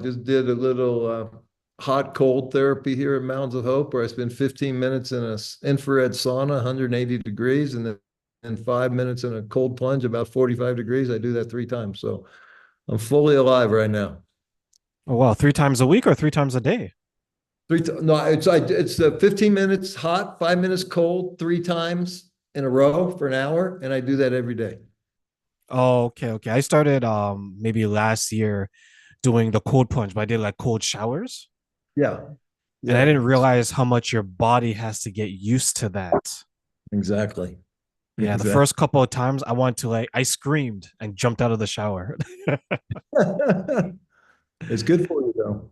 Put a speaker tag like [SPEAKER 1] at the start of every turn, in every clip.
[SPEAKER 1] Just did a little hot cold therapy here at Mountains of Hope, where I spend 15 minutes in an infrared sauna, 180 degrees, and 5 minutes in a cold plunge, about 45 degrees. I do that 3 times. So I'm fully alive right now.
[SPEAKER 2] Oh, wow. 3 times a week or 3 times a day?
[SPEAKER 1] No, it's 15 minutes hot, 5 minutes cold, 3 times in a row for an hour, and I do that every day.
[SPEAKER 2] Oh, okay, okay. I started maybe last year doing the cold plunge, but I did like cold showers.
[SPEAKER 1] Yeah,
[SPEAKER 2] And I
[SPEAKER 1] yeah,
[SPEAKER 2] didn't realize how much your body has to get used to that.
[SPEAKER 1] exactly,
[SPEAKER 2] Yeah, the
[SPEAKER 1] exactly.
[SPEAKER 2] first couple of times I wanted to I screamed and jumped out of the shower.
[SPEAKER 1] It's good for you though.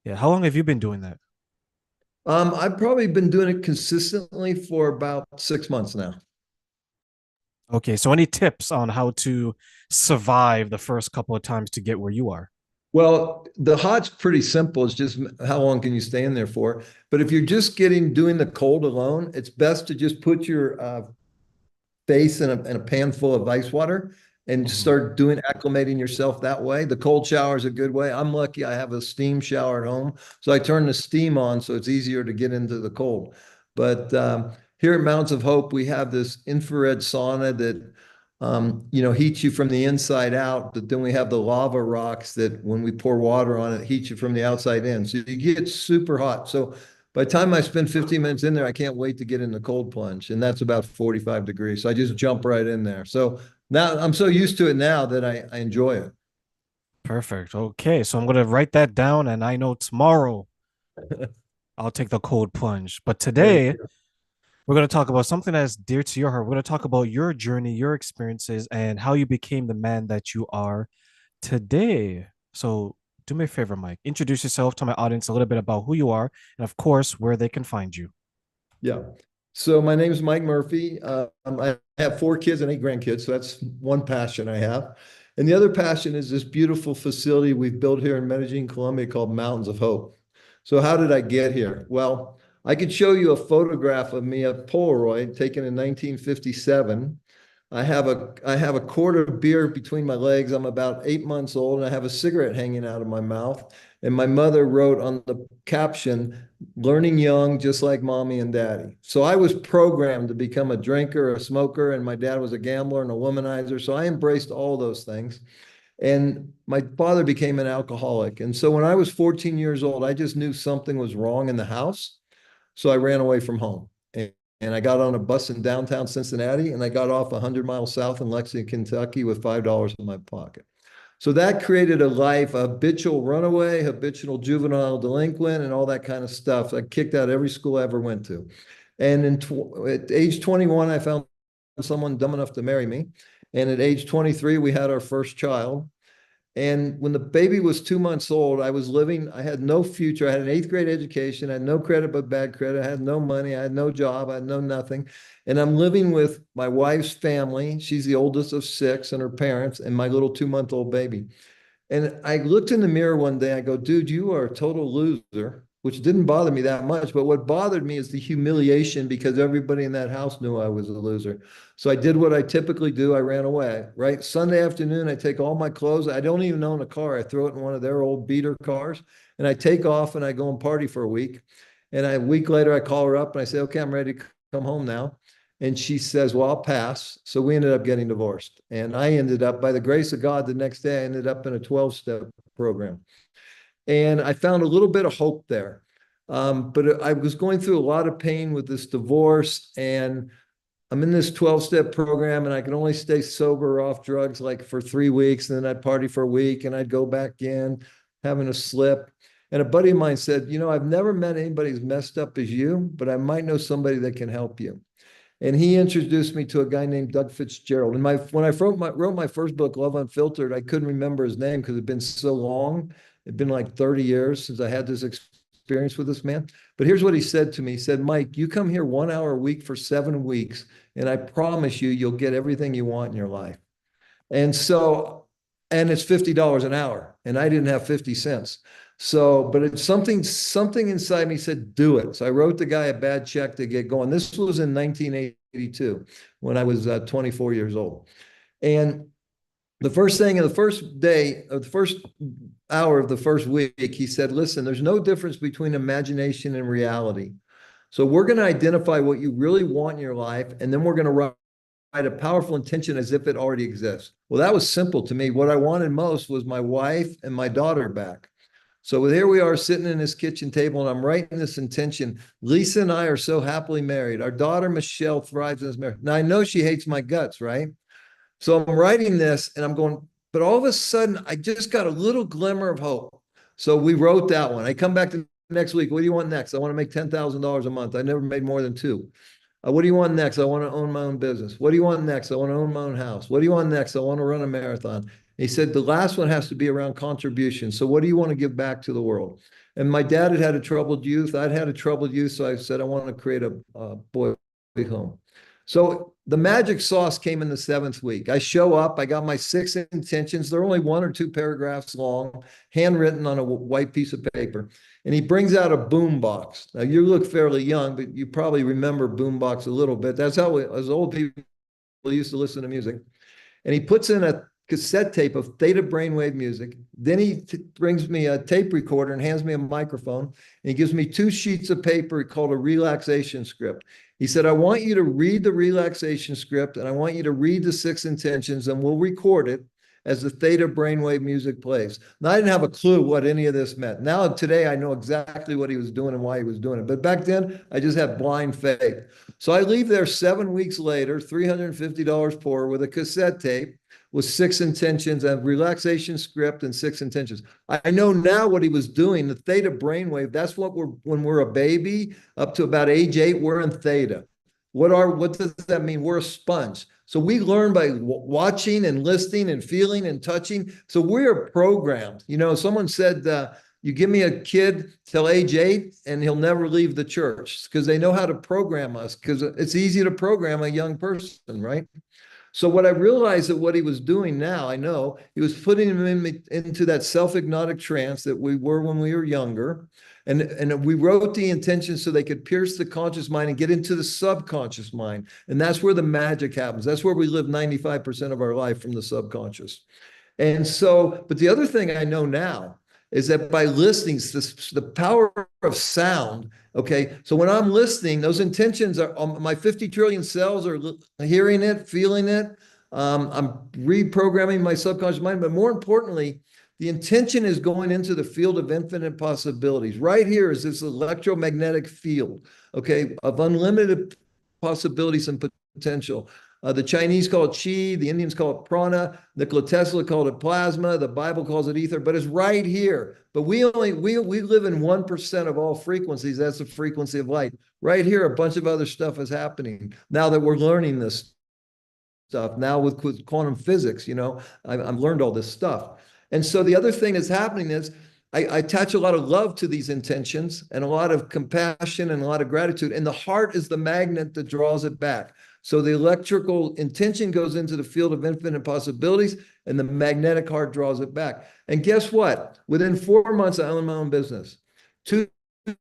[SPEAKER 2] Yeah, how long have you been doing that?
[SPEAKER 1] I've probably been doing it consistently for about 6 months now.
[SPEAKER 2] Okay, so any tips on how to survive the first couple of times to get where you are?
[SPEAKER 1] Well, the hot's pretty simple. It's just how long can you stay in there for? But if you're just getting doing the cold alone, it's best to just put your face in a pan full of ice water and
[SPEAKER 2] Mhm.
[SPEAKER 1] start doing acclimating yourself that way. The cold shower is a good way. I'm lucky I have a steam shower at home, so I turn the steam on so it's easier to get into the cold. But here at Mountains of Hope, we have this infrared sauna that heats you from the inside out. But then we have the lava rocks that when we pour water on it, heats you from the outside in. So you get super hot. So by the time I spend 15 minutes in there, I can't wait to get in the cold plunge. And that's about 45 degrees. So I just jump right in there. So now I'm so used to it now that I enjoy it.
[SPEAKER 2] Perfect. Okay, so I'm gonna write that down, and I know tomorrow I'll take the cold plunge. But
[SPEAKER 1] There you
[SPEAKER 2] today
[SPEAKER 1] go.
[SPEAKER 2] we're gonna talk about something that's dear to your heart. We're gonna talk about your journey, your experiences, and how you became the man that you are today. So do me a favor, Mike. Introduce yourself to my audience a little bit about who you are, and of course, where they can find you.
[SPEAKER 1] Yeah. So my name is Mike Murphy. I have 4 kids and 8 grandkids. So that's one passion I have. And the other passion is this beautiful facility we've built here in Medellin, Colombia called Mountains of Hope. So how did I get here? Well, I could show you a photograph of me, a Polaroid taken in 1957. I have a quart of beer between my legs. I'm about 8 months old, and I have a cigarette hanging out of my mouth. And my mother wrote on the caption, learning young, just like mommy and daddy. So I was programmed to become a drinker, a smoker, and my dad was a gambler and a womanizer. So I embraced all those things. And my father became an alcoholic. And so when I was 14 years old, I just knew something was wrong in the house. So I ran away from home. And I got on a bus in downtown Cincinnati and I got off 100 miles south in Lexington, Kentucky with $5 in my pocket. So that created a life, a habitual runaway, habitual juvenile delinquent, and all that kind of stuff. I kicked out every school I ever went to. And at age 21, I found someone dumb enough to marry me. And at age 23, we had our first child. And when the baby was 2 months old, I had no future. I had an eighth grade education. I had no credit but bad credit. I had no money. I had no job. I had no nothing. And I'm living with my wife's family. She's the oldest of 6 and her parents and my little 2-month-old baby. And I looked in the mirror one day. I go, dude, you are a total loser, which didn't bother me that much. But what bothered me is the humiliation because everybody in that house knew I was a loser. So I did what I typically do. I ran away, right? Sunday afternoon, I take all my clothes. I don't even own a car. I throw it in one of their old beater cars and I take off and I go and party for a week. And a week later, I call her up and I say, okay, I'm ready to come home now. And she says, well, I'll pass. So we ended up getting divorced. And I ended up, by the grace of God, the next day, I ended up in a 12-step program. And I found a little bit of hope there. But I was going through a lot of pain with this divorce. And I'm in this 12-step program and I can only stay sober off drugs like for 3 weeks. And then I'd party for a week and I'd go back in having a slip. And a buddy of mine said, I've never met anybody as messed up as you, but I might know somebody that can help you. And he introduced me to a guy named Doug Fitzgerald. And when I wrote my first book, Love Unfiltered, I couldn't remember his name because it'd been so long. It'd been like 30 years since I had this experience with this man. But here's what he said to me. He said, Mike, you come here 1 hour a week for 7 weeks, and I promise you, you'll get everything you want in your life. And so, and it's $50 an hour, and I didn't have 50 cents. So, but it's something inside me said, do it. So I wrote the guy a bad check to get going. This was in 1982 when I was 24 years old. And The first thing in the first day of the first hour of the first week, he said, listen, there's no difference between imagination and reality. So we're going to identify what you really want in your life, and then we're going to write a powerful intention as if it already exists. Well, that was simple to me. What I wanted most was my wife and my daughter back. So here we are sitting in this kitchen table, and I'm writing this intention. Lisa and I are so happily married. Our daughter, Michelle, thrives in this marriage. Now, I know she hates my guts, right? So I'm writing this and I'm going, but all of a sudden, I just got a little glimmer of hope. So we wrote that one. I come back to next week. What do you want next? I want to make $10,000 a month. I never made more than two. What do you want next? I want to own my own business. What do you want next? I want to own my own house. What do you want next? I want to run a marathon. He said, the last one has to be around contribution. So what do you want to give back to the world? And my dad had a troubled youth. I'd had a troubled youth. So I said, I want to create a boy home. So the magic sauce came in the seventh week. I show up, I got my six intentions. They're only one or two paragraphs long, handwritten on a white piece of paper. And he brings out a boom box. Now you look fairly young, but you probably remember boom box a little bit. That's how as old people used to listen to music. And he puts in a cassette tape of theta brainwave music. Then he brings me a tape recorder and hands me a microphone. And he gives me two sheets of paper called a relaxation script. He said, I want you to read the relaxation script and I want you to read the six intentions and we'll record it as the theta brainwave music plays. Now, I didn't have a clue what any of this meant. Now, today, I know exactly what he was doing and why he was doing it. But back then, I just had blind faith. So I leave there 7 weeks later, $350 poor with a cassette tape with six intentions, a relaxation script and six intentions. I know now what he was doing, the theta brainwave, that's what when we're a baby up to about age 8, we're in theta. What does that mean? We're a sponge. So we learn by watching and listening and feeling and touching. So we're programmed. You know, someone said, you give me a kid till age 8 and he'll never leave the church because they know how to program us because it's easy to program a young person, right? So what I realized that what he was doing now, I know, he was putting him into that self-hypnotic trance that we were when we were younger. And we wrote the intentions so they could pierce the conscious mind and get into the subconscious mind. And that's where the magic happens. That's where we live 95% of our life, from the subconscious. And so, but the other thing I know now is that by listening, the power of sound. Okay. So when I'm listening, those intentions are, my 50 trillion cells are hearing it, feeling it. I'm reprogramming my subconscious mind. But more importantly, the intention is going into the field of infinite possibilities. Right here is this electromagnetic field, okay, of unlimited possibilities and potential. The Chinese call it chi, the Indians call it prana, Nikola Tesla called it plasma, the Bible calls it ether, but it's right here. But we live in 1% of all frequencies. That's the frequency of light. Right here, a bunch of other stuff is happening now that we're learning this stuff. Now with quantum physics, you know, I've learned all this stuff. And so the other thing that's happening is I attach a lot of love to these intentions and a lot of compassion and a lot of gratitude. And the heart is the magnet that draws it back. So the electrical intention goes into the field of infinite possibilities and the magnetic heart draws it back. And guess what? Within 4 months, I own my own business. 2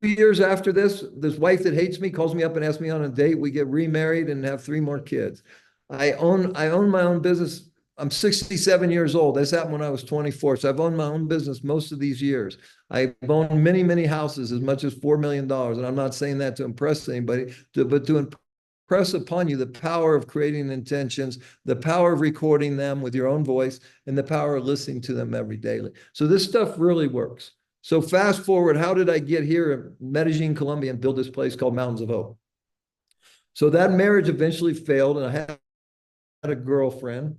[SPEAKER 1] years after this wife that hates me calls me up and asks me on a date. We get remarried and have 3 more kids. I own my own business. I'm 67 years old. This happened when I was 24. So I've owned my own business most of these years. I've owned many, many houses, as much as $4 million. And I'm not saying that to impress anybody, but to impress upon you the power of creating intentions, the power of recording them with your own voice, and the power of listening to them every day. So this stuff really works. So fast forward, how did I get here in Medellin, Colombia, and build this place called Mountains of Hope? So that marriage eventually failed, and I had a girlfriend,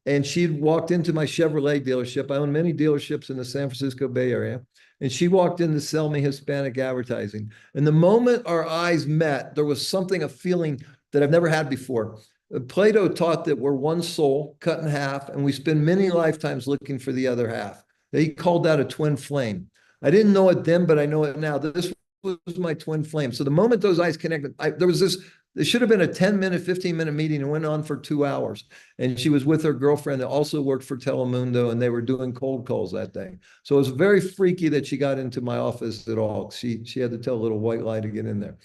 [SPEAKER 1] and she'd walked into my Chevrolet dealership. I own many dealerships in the San Francisco Bay Area. And she walked in to sell me Hispanic advertising. And the moment our eyes met, there was something, a feeling that I've never had before. Plato taught that we're one soul cut in half, and we spend many lifetimes looking for the other half. He called that a twin flame. I didn't know it then, but I know it now. This was my twin flame. So the moment those eyes connected, there was this. It should have been a 10-minute, 15-minute meeting and went on for 2 hours. And she was with her girlfriend that also worked for Telemundo, and they were doing cold calls that day. So it was very freaky that she got into my office at all. She had to tell a little white lie to get in there.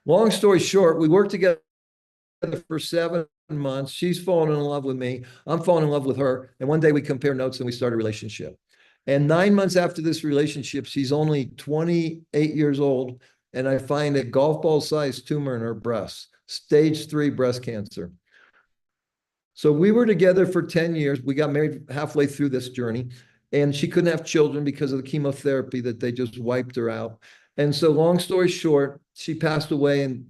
[SPEAKER 1] Long story short, we worked together for 7 months. She's falling in love with me. I'm falling in love with her. And one day we compare notes and we start a relationship. And 9 months after this relationship, she's only 28 years old. And I find a golf ball sized tumor in her breast, stage 3 breast cancer. So we were together for 10 years. We got married halfway through this journey, and she couldn't have children because of the chemotherapy that they just wiped her out. And so, long story short, she passed away in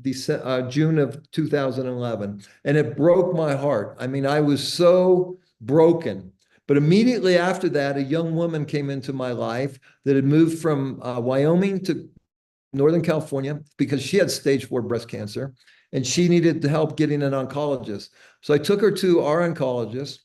[SPEAKER 1] June of 2011. And it broke my heart. I mean, I was so broken. But immediately after that, a young woman came into my life that had moved from Wyoming to Northern California because she had stage 4 breast cancer and she needed help getting an oncologist. So I took her to our oncologist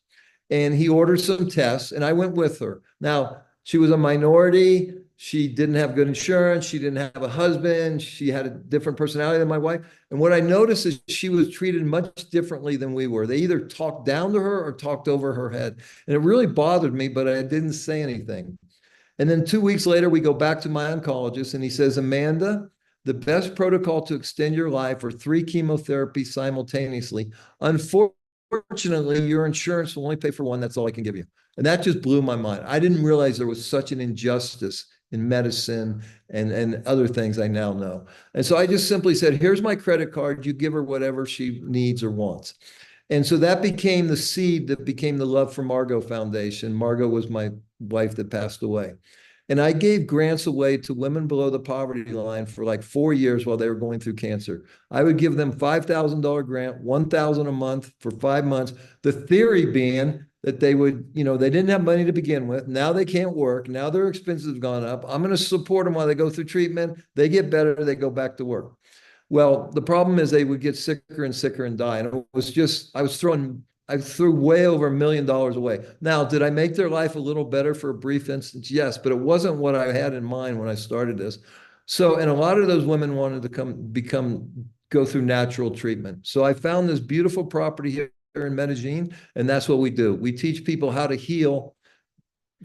[SPEAKER 1] and he ordered some tests and I went with her. Now, she was a minority. She didn't have good insurance. She didn't have a husband. She had a different personality than my wife. And what I noticed is she was treated much differently than we were. They either talked down to her or talked over her head. And it really bothered me, but I didn't say anything. And then 2 weeks later, we go back to my oncologist and he says, Amanda, the best protocol to extend your life are 3 chemotherapies simultaneously. Unfortunately, your insurance will only pay for one. That's all I can give you. And that just blew my mind. I didn't realize there was such an injustice in medicine and other things I now know. And so I just simply said, here's my credit card. You give her whatever she needs or wants. And so that became the seed that became the Love for Margot Foundation. Margot was my wife that passed away. And I gave grants away to women below the poverty line for like 4 years while they were going through cancer. I would give them $5,000 grant, $1,000 a month for 5 months. The theory being that they would, they didn't have money to begin with. Now they can't work. Now their expenses have gone up. I'm going to support them while they go through treatment. They get better, they go back to work. Well, the problem is they would get sicker and sicker and die. And it was just, I threw way over $1 million away. Now, did I make their life a little better for a brief instance? Yes, but it wasn't what I had in mind when I started this. So, and a lot of those women wanted to go through natural treatment. So I found this beautiful property here in Medellin, and that's what we do. We teach people how to heal.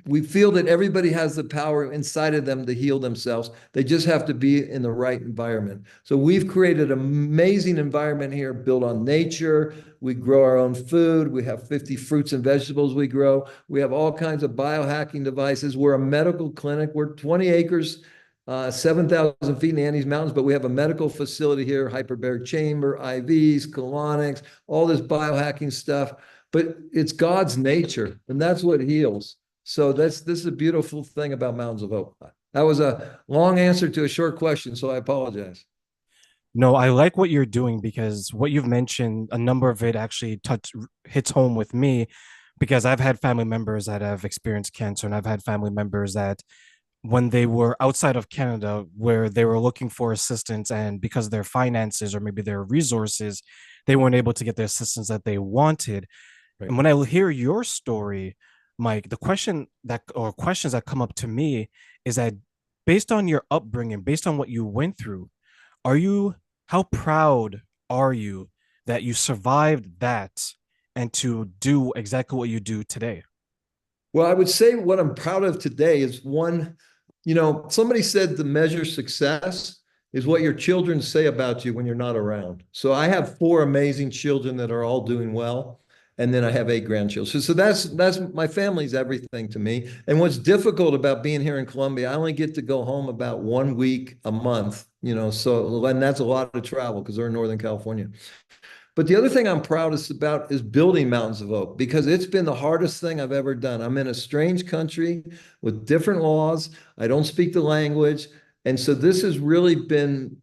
[SPEAKER 1] We feel that everybody has the power inside of them to heal themselves. They just have to be in the right environment. So we've created an amazing environment here built on nature. We grow our own food. We have 50 fruits and vegetables we grow. We have all kinds of biohacking devices. We're a medical clinic. We're 20 acres, 7,000 feet in the Andes Mountains, but we have a medical facility here, hyperbaric chamber, IVs, colonics, all this biohacking stuff. But it's God's nature, and that's what heals. So this is a beautiful thing about Mountains of Hope. That was a long answer to a short question, so I apologize.
[SPEAKER 2] No, I like what you're doing because what you've mentioned, a number of it actually hits home with me because I've had family members that have experienced cancer and I've had family members that when they were outside of Canada where they were looking for assistance and because of their finances or maybe their resources, they weren't able to get the assistance that they wanted.
[SPEAKER 1] Right.
[SPEAKER 2] And when I hear your story, Mike, the questions that come up to me is that based on your upbringing, based on what you went through, are you, how proud are you that you survived that and to do exactly what you do today?
[SPEAKER 1] Well, I would say what I'm proud of today is one, somebody said the measure success is what your children say about you when you're not around. So I have 4 amazing children that are all doing well. And then I have 8 grandchildren. So that's my family's everything to me. And what's difficult about being here in Colombia, I only get to go home about 1 week a month, so and that's a lot of travel because they're in Northern California. But the other thing I'm proudest about is building Mountains of Hope because it's been the hardest thing I've ever done. I'm in a strange country with different laws. I don't speak the language. And so this has really been,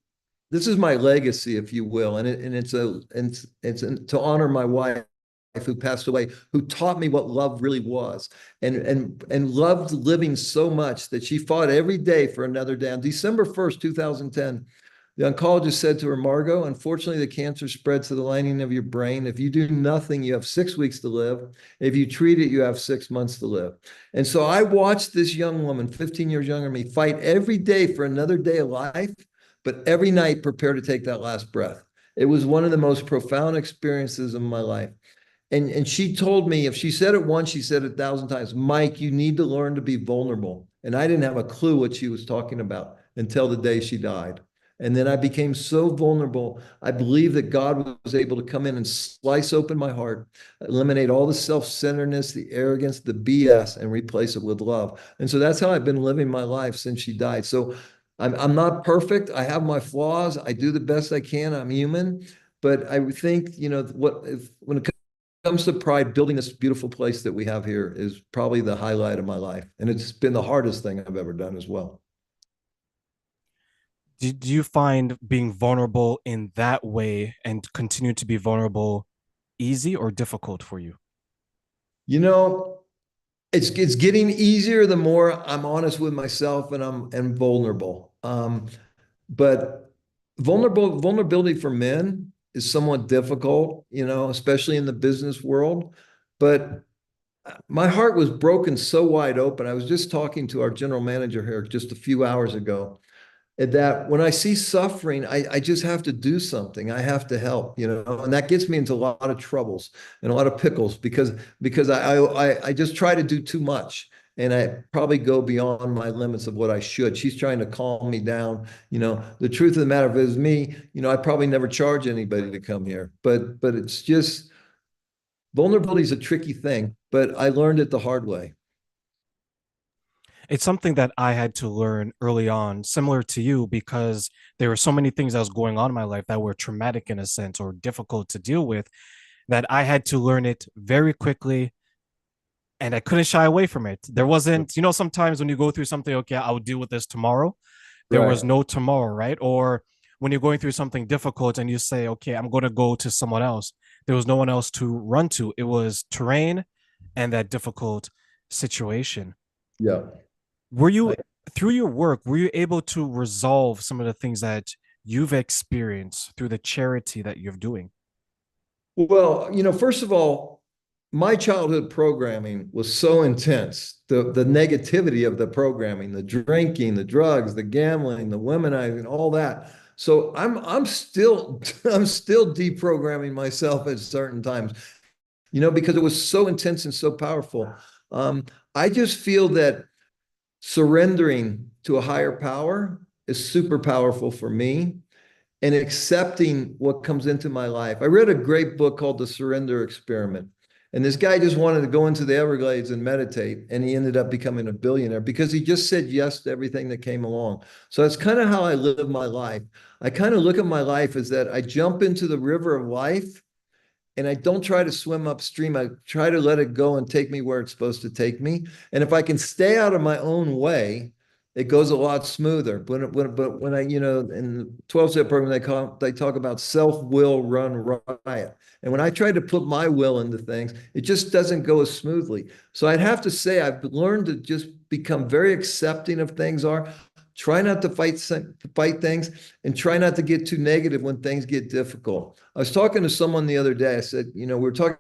[SPEAKER 1] this is my legacy, if you will. And it's to honor my wife who passed away, who taught me what love really was and loved living so much that she fought every day for another day. On December 1st, 2010, the oncologist said to her, Margot, unfortunately, the cancer spreads to the lining of your brain. If you do nothing, you have 6 weeks to live. If you treat it, you have 6 months to live. And so I watched this young woman, 15 years younger than me, fight every day for another day of life, but every night prepare to take that last breath. It was one of the most profound experiences of my life. And she told me, if she said it once, she said it 1,000 times, Mike, you need to learn to be vulnerable. And I didn't have a clue what she was talking about until the day she died. And then I became so vulnerable. I believe that God was able to come in and slice open my heart, eliminate all the self-centeredness, the arrogance, the BS, and replace it with love. And so that's how I've been living my life since she died. So I'm not perfect. I have my flaws. I do the best I can. I'm human. But I would think, when it comes to pride, building this beautiful place that we have here is probably the highlight of my life. And it's been the hardest thing I've ever done as well.
[SPEAKER 2] Do you find being vulnerable in that way and continue to be vulnerable easy or difficult for you?
[SPEAKER 1] You know, it's getting easier the more I'm honest with myself and I'm vulnerable. But vulnerability for men is somewhat difficult, especially in the business world. But my heart was broken so wide open. I was just talking to our general manager here just a few hours ago, that when I see suffering, I just have to do something. I have to help, and that gets me into a lot of troubles and a lot of pickles because I just try to do too much. And I probably go beyond my limits of what I should. She's trying to calm me down. The truth of the matter is me, I probably never charge anybody to come here, but it's just vulnerability is a tricky thing, but I learned it the hard way.
[SPEAKER 2] It's something that I had to learn early on, similar to you, because there were so many things that was going on in my life that were traumatic in a sense or difficult to deal with that I had to learn it very quickly and I couldn't shy away from it. There wasn't, sometimes when you go through something, okay, I'll deal with this tomorrow. There was
[SPEAKER 1] Right.
[SPEAKER 2] no tomorrow, right? Or when you're going through something difficult and you say, okay, I'm going to go to someone else, there was no one else to run to. It was terrain and that difficult situation.
[SPEAKER 1] Yeah.
[SPEAKER 2] Were
[SPEAKER 1] I,
[SPEAKER 2] you, through your work, were you able to resolve some of the things that you've experienced through the charity that you're doing?
[SPEAKER 1] well, first of all, my childhood programming was so intense. The negativity of the programming, the drinking, the drugs, the gambling, the womanizing, all that. So I'm still I'm still deprogramming myself at certain times, because it was so intense and so powerful. Um, I just feel that surrendering to a higher power is super powerful for me and accepting what comes into my life. I read a great book called The Surrender Experiment. And this guy just wanted to go into the Everglades and meditate. And he ended up becoming a billionaire because he just said yes to everything that came along. So that's kind of how I live my life. I kind of look at my life as that I jump into the river of life and I don't try to swim upstream. I try to let it go and take me where it's supposed to take me. And if I can stay out of my own way, it goes a lot smoother. But when I, in the 12-step program, they talk about self-will run riot. And when I try to put my will into things, it just doesn't go as smoothly. So I'd have to say I've learned to just become very accepting of things are. Try not to fight things and try not to get too negative when things get difficult. I was talking to someone the other day. I said, we were talking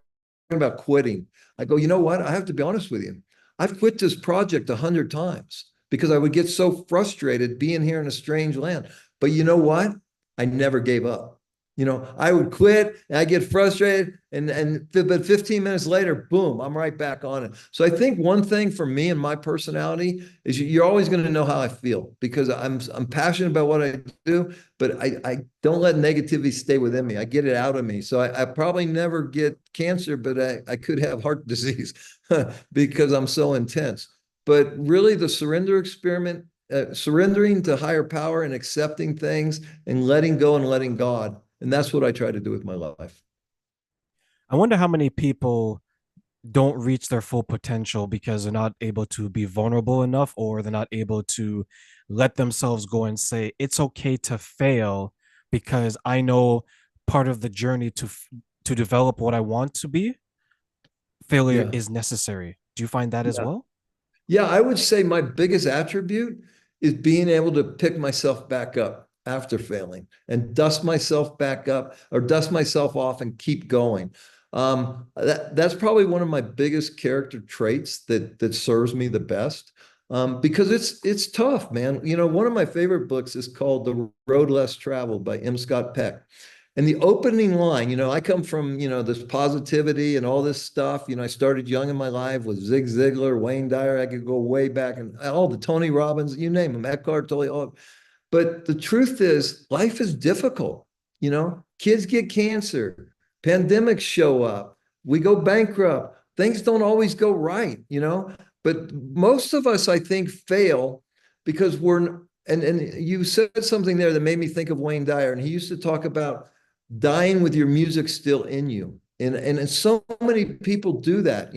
[SPEAKER 1] about quitting. I go, you know what? I have to be honest with you. I've quit this project 100 times because I would get so frustrated being here in a strange land. But you know what? I never gave up. I would quit and I get frustrated, but 15 minutes later, boom, I'm right back on it. So I think one thing for me and my personality is you're always going to know how I feel because I'm passionate about what I do, but I don't let negativity stay within me. I get it out of me. So I probably never get cancer, but I could have heart disease because I'm so intense. But really, the surrender experiment, surrendering to higher power and accepting things and letting go and letting God. And that's what I try to do with my life.
[SPEAKER 2] I wonder how many people don't reach their full potential because they're not able to be vulnerable enough or they're not able to let themselves go and say it's okay to fail because I know part of the journey to develop what I want to be, failure
[SPEAKER 1] Yeah.
[SPEAKER 2] is necessary. Do you find that as
[SPEAKER 1] Yeah.
[SPEAKER 2] well?
[SPEAKER 1] Yeah, I would say my biggest attribute is being able to pick myself back up after failing and dust myself back up or dust myself off and keep going. That's probably one of my biggest character traits that serves me the best. Because it's tough, man. One of my favorite books is called The Road Less Traveled by M. Scott Peck. And the opening line, I come from, this positivity and all this stuff. I started young in my life with Zig Ziglar, Wayne Dyer. I could go way back and all the Tony Robbins, you name them, Eckhart Tolle. All. But the truth is, life is difficult. Kids get cancer, pandemics show up, we go bankrupt, things don't always go right. But most of us, I think, fail because and you said something there that made me think of Wayne Dyer, and he used to talk about dying with your music still in you. And so many people do that.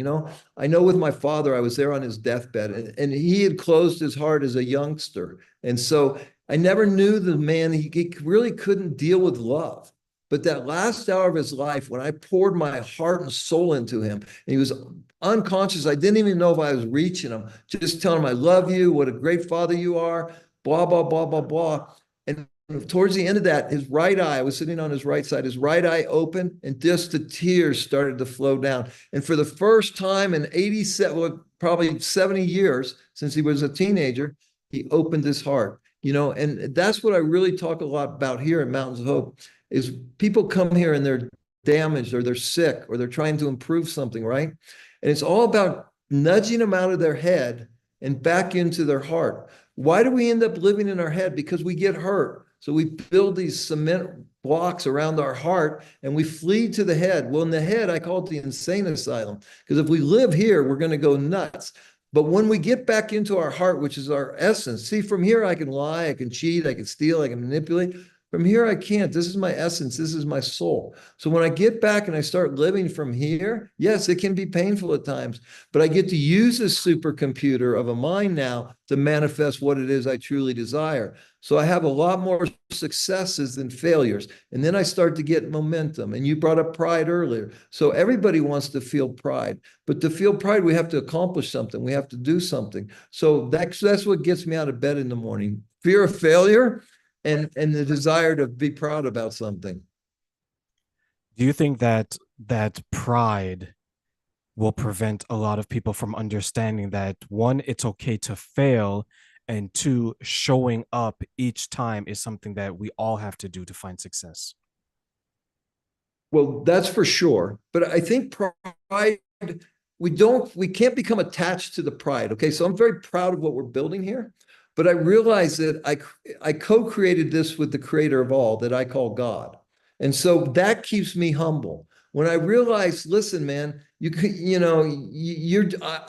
[SPEAKER 1] I know with my father, I was there on his deathbed, and he had closed his heart as a youngster. And so I never knew the man, he really couldn't deal with love. But that last hour of his life, when I poured my heart and soul into him, and he was unconscious, I didn't even know if I was reaching him, just telling him, I love you, what a great father you are, blah, blah, blah, blah, blah. And towards the end of that, his right eye, I was sitting on his right side, his right eye opened, and just the tears started to flow down. And for the first time in 87, well, probably 70 years since he was a teenager, he opened his heart. And that's what I really talk a lot about here at Mountains of Hope is people come here and they're damaged or they're sick or they're trying to improve something, right? And it's all about nudging them out of their head and back into their heart. Why do we end up living in our head? Because we get hurt. So we build these cement blocks around our heart and we flee to the head. Well, in the head, I call it the insane asylum, because if we live here, we're going to go nuts. But when we get back into our heart, which is our essence, see, from here, I can lie, I can cheat, I can steal, I can manipulate. From here, I can't. This is my essence. This is my soul. So when I get back and I start living from here, yes, it can be painful at times, but I get to use this supercomputer of a mind now to manifest what it is I truly desire. So I have a lot more successes than failures. And then I start to get momentum. And you brought up pride earlier. So everybody wants to feel pride. But to feel pride, we have to accomplish something. We have to do something. So that's what gets me out of bed in the morning. Fear of failure and the desire to be proud about something.
[SPEAKER 2] Do you think that pride will prevent a lot of people from understanding that one, it's okay to fail, and two, showing up each time is something that we all have to do to find success?
[SPEAKER 1] Well, that's for sure. But I think pride, we can't become attached to the pride. Okay. So I'm very proud of what we're building here. But I realize that I co-created this with the creator of all that I call God. And so that keeps me humble. When I realize, listen, man, I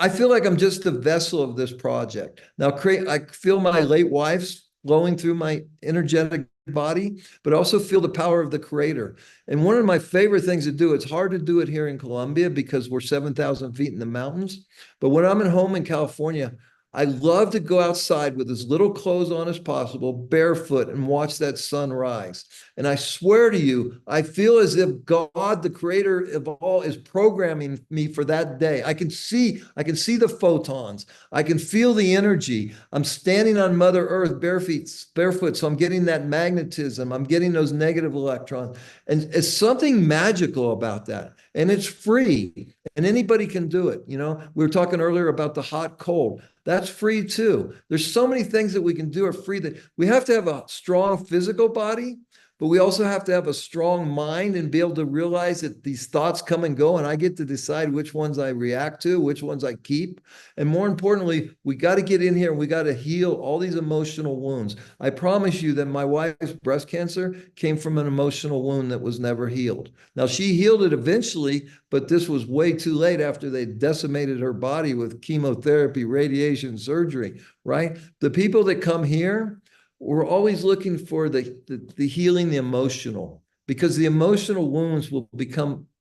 [SPEAKER 1] feel like I'm just the vessel of this project. Now, I feel my late wife's flowing through my energetic body, but also feel the power of the creator. And one of my favorite things to do, it's hard to do it here in Colombia because we're 7,000 feet in the mountains. But when I'm at home in California, I love to go outside with as little clothes on as possible, barefoot, and watch that sun rise. And I swear to you, I feel as if God, the creator of all, is programming me for that day. I can see the photons. I can feel the energy. I'm standing on Mother Earth barefoot, so I'm getting that magnetism. I'm getting those negative electrons. And it's something magical about that. And it's free. And anybody can do it. We were talking earlier about the hot cold. That's free too. There's so many things that we can do are free, that we have to have a strong physical body, but we also have to have a strong mind and be able to realize that these thoughts come and go, and I get to decide which ones I react to, which ones I keep. And more importantly, we got to get in here and we got to heal all these emotional wounds. I promise you that my wife's breast cancer came from an emotional wound that was never healed. Now, she healed it eventually, but this was way too late after they decimated her body with chemotherapy, radiation, surgery, right? The people that come here, we're always looking for the healing, the emotional, because the emotional wounds will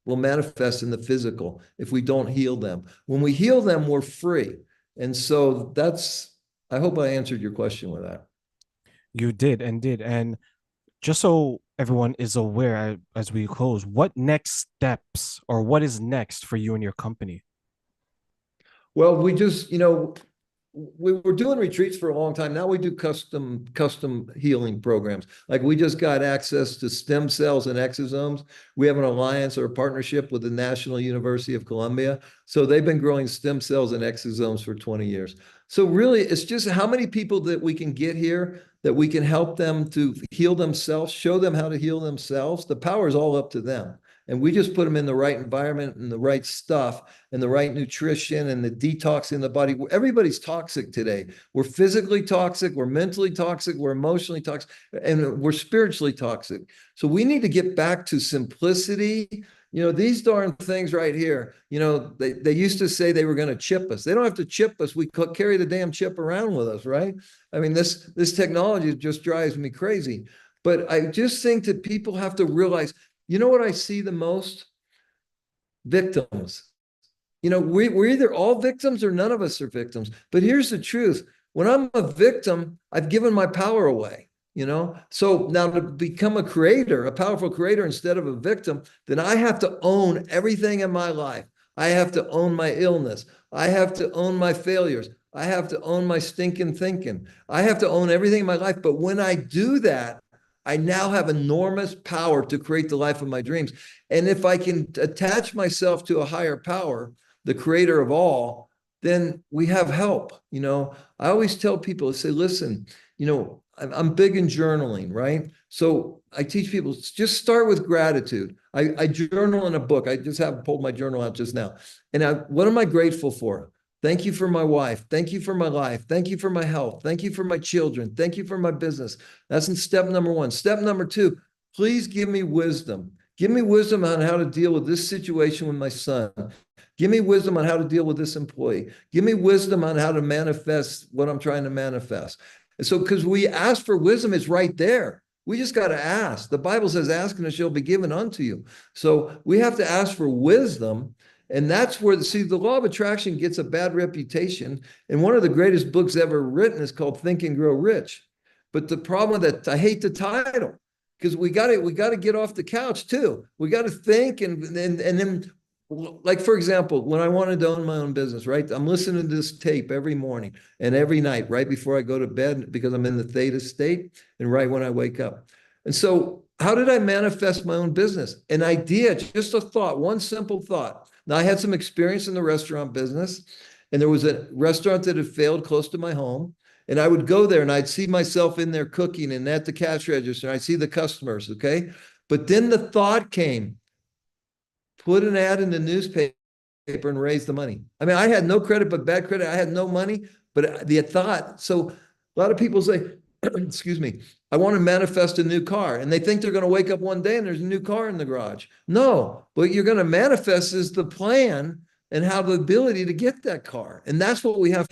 [SPEAKER 1] manifest in the physical if we don't heal them. When we heal them, we're free. And so I hope I answered your question with that.
[SPEAKER 2] You did and did. And just so everyone is aware as we close, what next steps or what is next for you and your company?
[SPEAKER 1] Well, we were doing retreats for a long time. Now we do custom healing programs. Like we just got access to stem cells and exosomes. We have an alliance or a partnership with the National University of Columbia. So they've been growing stem cells and exosomes for 20 years. So really, it's just how many people that we can get here that we can help them to heal themselves, show them how to heal themselves. The power is all up to them. And we just put them in the right environment and the right stuff and the right nutrition and the detox in the body. Everybody's toxic today. We're physically toxic, we're mentally toxic, we're emotionally toxic, and we're spiritually toxic. So we need to get back to simplicity. These darn things right here, they used to say they were going to chip us. They don't have to chip us. We carry the damn chip around with us, right? I mean, this technology just drives me crazy. But I just think that people have to realize, what I see the most? Victims. We're either all victims or none of us are victims. But here's the truth. When I'm a victim, I've given my power away. So now to become a creator, a powerful creator instead of a victim, then I have to own everything in my life. I have to own my illness. I have to own my failures. I have to own my stinking thinking. I have to own everything in my life. But when I do that, I now have enormous power to create the life of my dreams. And if I can attach myself to a higher power, the creator of all, then we have help. I always tell people, I say, listen, I'm big in journaling, right? So I teach people, just start with gratitude. I journal in a book. I just have pulled my journal out just now. And what am I grateful for? Thank you for my wife. Thank you for my life. Thank you for my health. Thank you for my children. Thank you for my business. That's in step number one. Step number two, please give me wisdom. Give me wisdom on how to deal with this situation with my son. Give me wisdom on how to deal with this employee. Give me wisdom on how to manifest what I'm trying to manifest. And so, because we ask for wisdom, it's right there. We just got to ask. The Bible says, ask and it shall be given unto you. So we have to ask for wisdom. And that's where, the law of attraction gets a bad reputation. And one of the greatest books ever written is called Think and Grow Rich. But the problem with that, I hate the title, because we got to get off the couch too. We got to think and then, like, for example, when I wanted to own my own business, right? I'm listening to this tape every morning and every night, right before I go to bed, because I'm in the theta state, and right when I wake up. And so how did I manifest my own business? An idea, just a thought, one simple thought. Now, I had some experience in the restaurant business, and there was a restaurant that had failed close to my home. And I would go there and I'd see myself in there cooking and at the cash register. And I'd see the customers, okay? But then the thought came, put an ad in the newspaper and raise the money. I mean, I had no credit but bad credit. I had no money, but the thought. So a lot of people say, excuse me, I want to manifest a new car. And they think they're going to wake up one day and there's a new car in the garage. No, what you're going to manifest is the plan and have the ability to get that car. And that's what we have.